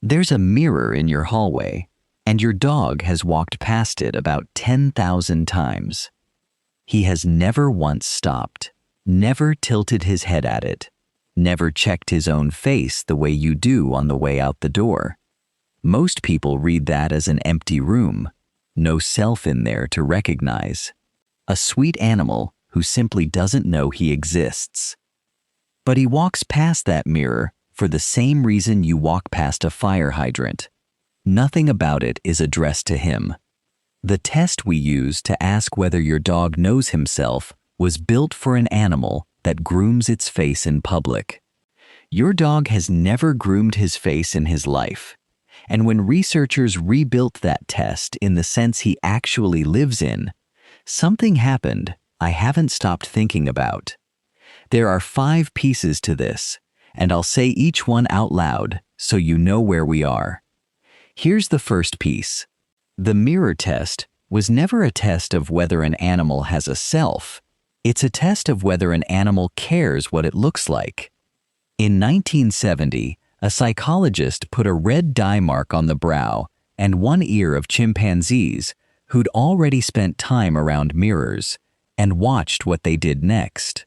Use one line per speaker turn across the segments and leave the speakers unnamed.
There's a mirror in your hallway, and your dog has walked past it about 10,000 times. He has never once stopped, never tilted his head at it, never checked his own face the way you do on the way out the door. Most people read that as an empty room, no self in there to recognize. A sweet animal who simply doesn't know he exists. But he walks past that mirror for the same reason you walk past a fire hydrant. Nothing about it is addressed to him. The test we use to ask whether your dog knows himself was built for an animal that grooms its face in public. Your dog has never groomed his face in his life, and when researchers rebuilt that test in the sense he actually lives in, something happened I haven't stopped thinking about. There are 5 pieces to this, and I'll say each one out loud so you know where we are. Here's the first piece. The mirror test was never a test of whether an animal has a self. It's a test of whether an animal cares what it looks like. In 1970, a psychologist put a red dye mark on the brow and one ear of chimpanzees who'd already spent time around mirrors and watched what they did next.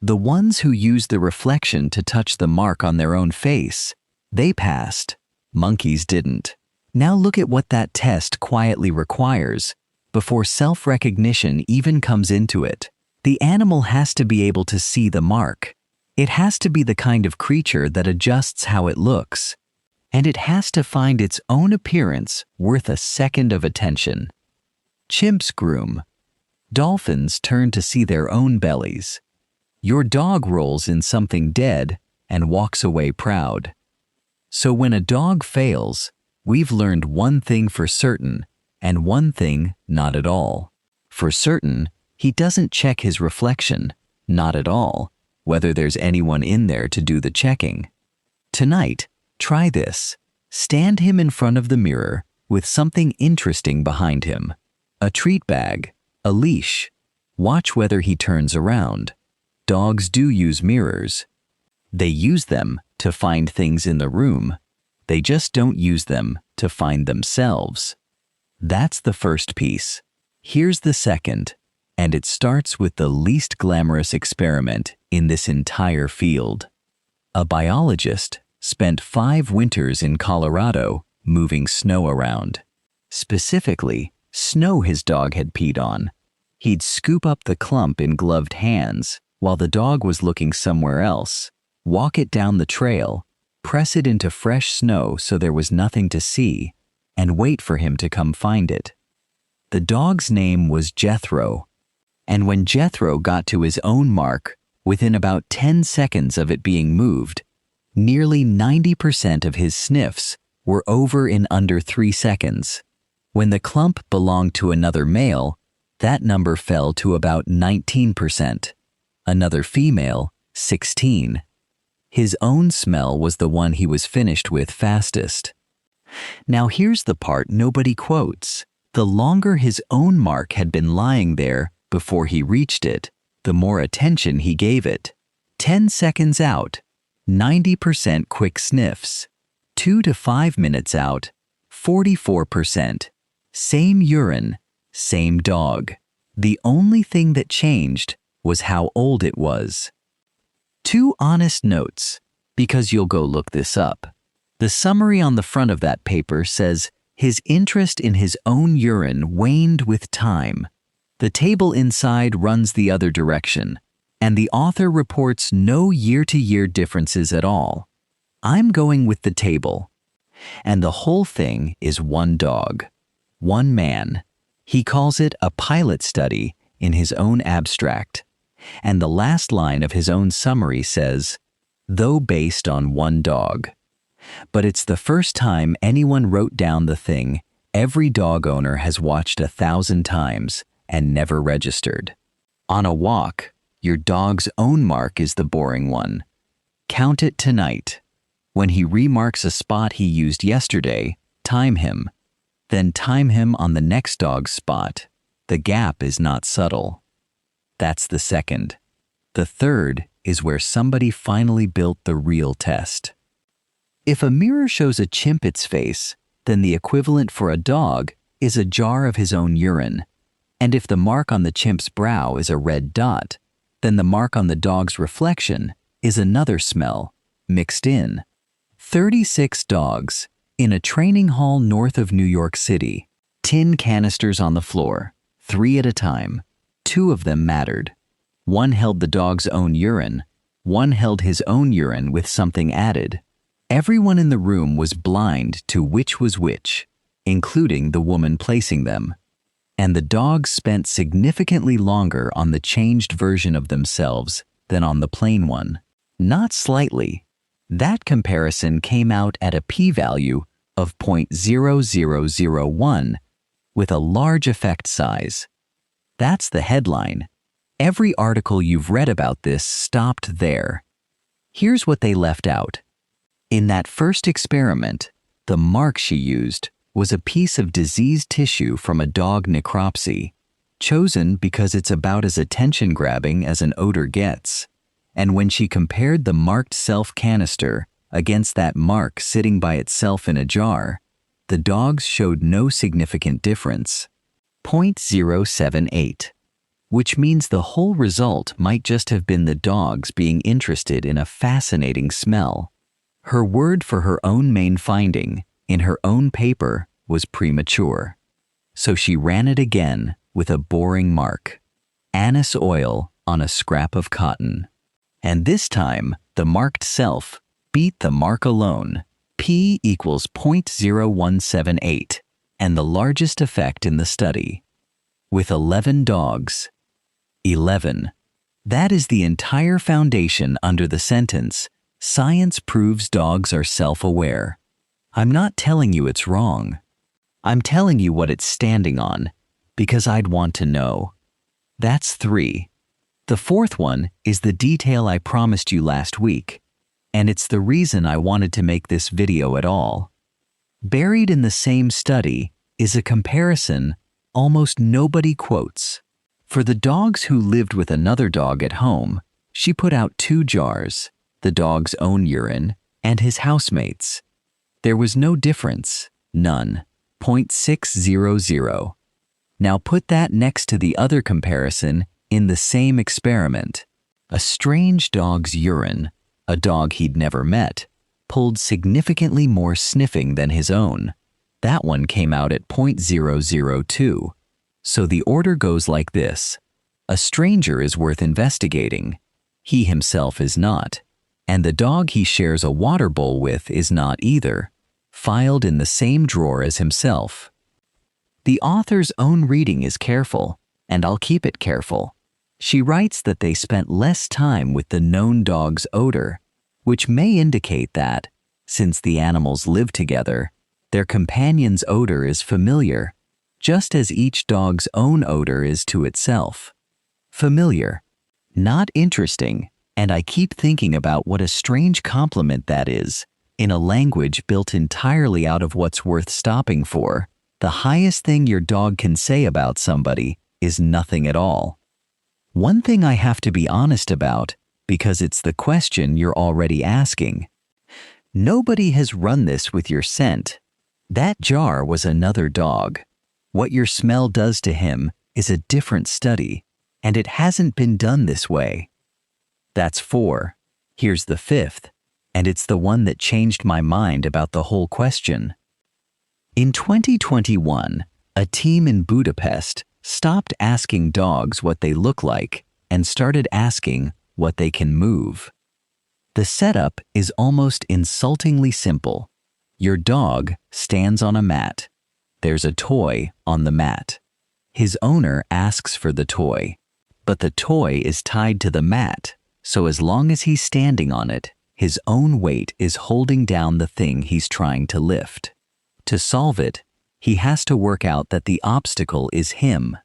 The ones who used the reflection to touch the mark on their own face, they passed. Monkeys didn't. Now look at what that test quietly requires before self-recognition even comes into it. The animal has to be able to see the mark. It has to be the kind of creature that adjusts how it looks. And it has to find its own appearance worth a second of attention. Chimps groom. Dolphins turn to see their own bellies. Your dog rolls in something dead and walks away proud. So when a dog fails, we've learned one thing for certain and one thing not at all. For certain, he doesn't check his reflection, not at all, whether there's anyone in there to do the checking. Tonight, try this. Stand him in front of the mirror with something interesting behind him. A treat bag, a leash. Watch whether he turns around. Dogs do use mirrors. They use them to find things in the room. They just don't use them to find themselves. That's the first piece. Here's the second, and it starts with the least glamorous experiment in this entire field. A biologist spent 5 winters in Colorado moving snow around. Specifically, snow his dog had peed on. He'd scoop up the clump in gloved hands while the dog was looking somewhere else, walk it down the trail, press it into fresh snow so there was nothing to see, and wait for him to come find it. The dog's name was Jethro, and when Jethro got to his own mark, within about 10 seconds of it being moved, nearly 90% of his sniffs were over in under 3 seconds. When the clump belonged to another male, that number fell to about 19%. Another female, 16. His own smell was the one he was finished with fastest. Now here's the part nobody quotes. The longer his own mark had been lying there before he reached it, the more attention he gave it. 10 seconds out, 90% quick sniffs. 2 to 5 minutes out, 44%. Same urine, same dog. The only thing that changed was how old it was. 2 honest notes, because you'll go look this up. The summary on the front of that paper says his interest in his own urine waned with time. The table inside runs the other direction, and the author reports no year-to-year differences at all. I'm going with the table. And the whole thing is one dog, one man. He calls it a pilot study in his own abstract. And the last line of his own summary says, though based on one dog. But it's the first time anyone wrote down the thing every dog owner has watched 1,000 times and never registered. On a walk, your dog's own mark is the boring one. Count it tonight. When he remarks a spot he used yesterday, time him. Then time him on the next dog's spot. The gap is not subtle. That's the second. The third is where somebody finally built the real test. If a mirror shows a chimp its face, then the equivalent for a dog is a jar of his own urine. And if the mark on the chimp's brow is a red dot, then the mark on the dog's reflection is another smell, mixed in. 36 dogs in a training hall north of New York City. Tin canisters on the floor, 3 at a time. 2 of them mattered. One held the dog's own urine. One held his own urine with something added. Everyone in the room was blind to which was which, including the woman placing them. And the dogs spent significantly longer on the changed version of themselves than on the plain one. Not slightly. That comparison came out at a p-value of 0.0001 with a large effect size. That's the headline. Every article you've read about this stopped there. Here's what they left out. In that first experiment, the mark she used was a piece of diseased tissue from a dog necropsy, chosen because it's about as attention-grabbing as an odor gets. And when she compared the marked self canister against that mark sitting by itself in a jar, the dogs showed no significant difference. 0.078, which means the whole result might just have been the dogs being interested in a fascinating smell. Her word for her own main finding in her own paper was premature. So she ran it again with a boring mark. Anise oil on a scrap of cotton. And this time, the marked self beat the mark alone. P equals 0.0178, and the largest effect in the study. With 11 dogs. 11. That is the entire foundation under the sentence, science proves dogs are self-aware. I'm not telling you it's wrong. I'm telling you what it's standing on, because I'd want to know. That's 3. The fourth one is the detail I promised you last week, and it's the reason I wanted to make this video at all. Buried in the same study is a comparison almost nobody quotes. For the dogs who lived with another dog at home, she put out 2 jars, the dog's own urine and his housemate's. There was no difference, none, 0.600. Now put that next to the other comparison in the same experiment. A strange dog's urine, a dog he'd never met, pulled significantly more sniffing than his own. That one came out at 0.002. So the order goes like this. A stranger is worth investigating. He himself is not. And the dog he shares a water bowl with is not either. Filed in the same drawer as himself. The author's own reading is careful, and I'll keep it careful. She writes that they spent less time with the known dog's odor, which may indicate that, since the animals live together, their companion's odor is familiar, just as each dog's own odor is to itself. Familiar. Not interesting, and I keep thinking about what a strange compliment that is, in a language built entirely out of what's worth stopping for. The highest thing your dog can say about somebody is nothing at all. One thing I have to be honest about, because it's the question you're already asking. Nobody has run this with your scent. That jar was another dog. What your smell does to him is a different study, and it hasn't been done this way. That's 4. Here's the 5th, and it's the one that changed my mind about the whole question. In 2021, a team in Budapest stopped asking dogs what they look like and started asking what they can move. The setup is almost insultingly simple. Your dog stands on a mat. There's a toy on the mat. His owner asks for the toy, but the toy is tied to the mat, so as long as he's standing on it, his own weight is holding down the thing he's trying to lift. To solve it, he has to work out that the obstacle is him.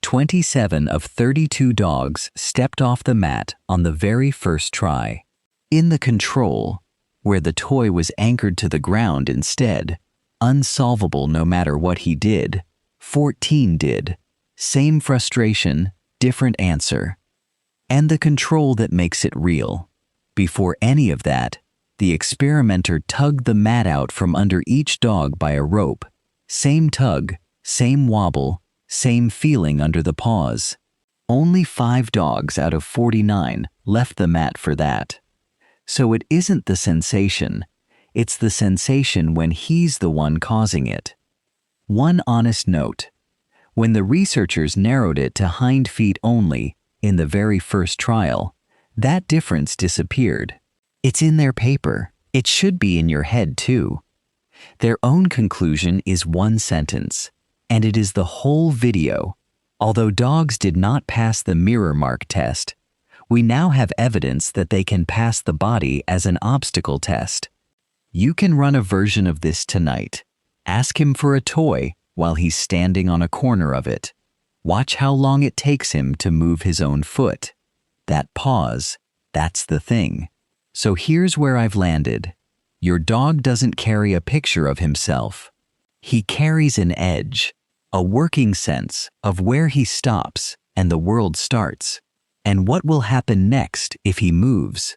27 of 32 dogs stepped off the mat on the very first try. In the control, where the toy was anchored to the ground instead, unsolvable no matter what he did, 14 did. Same frustration, different answer. And the control that makes it real. Before any of that, The experimenter tugged the mat out from under each dog by a rope. Same tug, same wobble, same feeling under the paws. Only 5 dogs out of 49 left the mat for that. So it isn't the sensation, it's the sensation when he's the one causing it. One honest note: when the researchers narrowed it to hind feet only in the very first trial, that difference disappeared. It's in their paper. It should be in your head too. Their own conclusion is one sentence, and it is the whole video. Although dogs did not pass the mirror mark test, we now have evidence that they can pass the body as an obstacle test. You can run a version of this tonight. Ask him for a toy while he's standing on a corner of it. Watch how long it takes him to move his own foot. That pause, that's the thing. So here's where I've landed. Your dog doesn't carry a picture of himself. He carries an edge, a working sense of where he stops and the world starts, and what will happen next if he moves.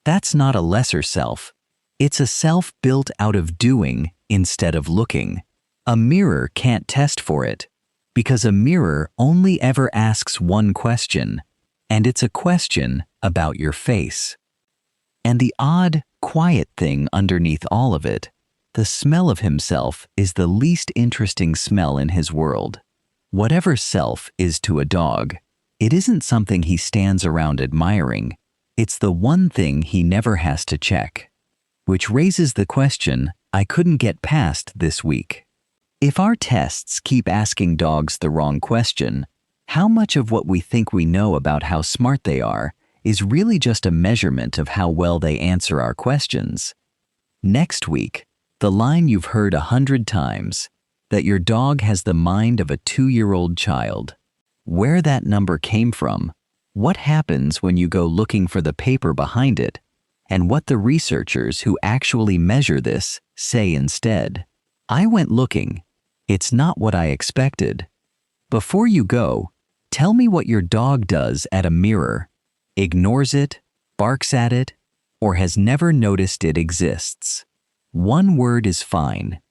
That's not a lesser self. It's a self built out of doing instead of looking. A mirror can't test for it, because a mirror only ever asks one question, and it's a question about your face. And the odd, quiet thing underneath all of it, the smell of himself is the least interesting smell in his world. Whatever self is to a dog, it isn't something he stands around admiring. It's the one thing he never has to check. Which raises the question I couldn't get past this week. If our tests keep asking dogs the wrong question, how much of what we think we know about how smart they are is really just a measurement of how well they answer our questions? Next week, the line you've heard 100 times, that your dog has the mind of a 2-year-old child. Where that number came from, what happens when you go looking for the paper behind it, and what the researchers who actually measure this say instead. I went looking. It's not what I expected. Before you go, tell me what your dog does at a mirror. Ignores it, barks at it, or has never noticed it exists. One word is fine.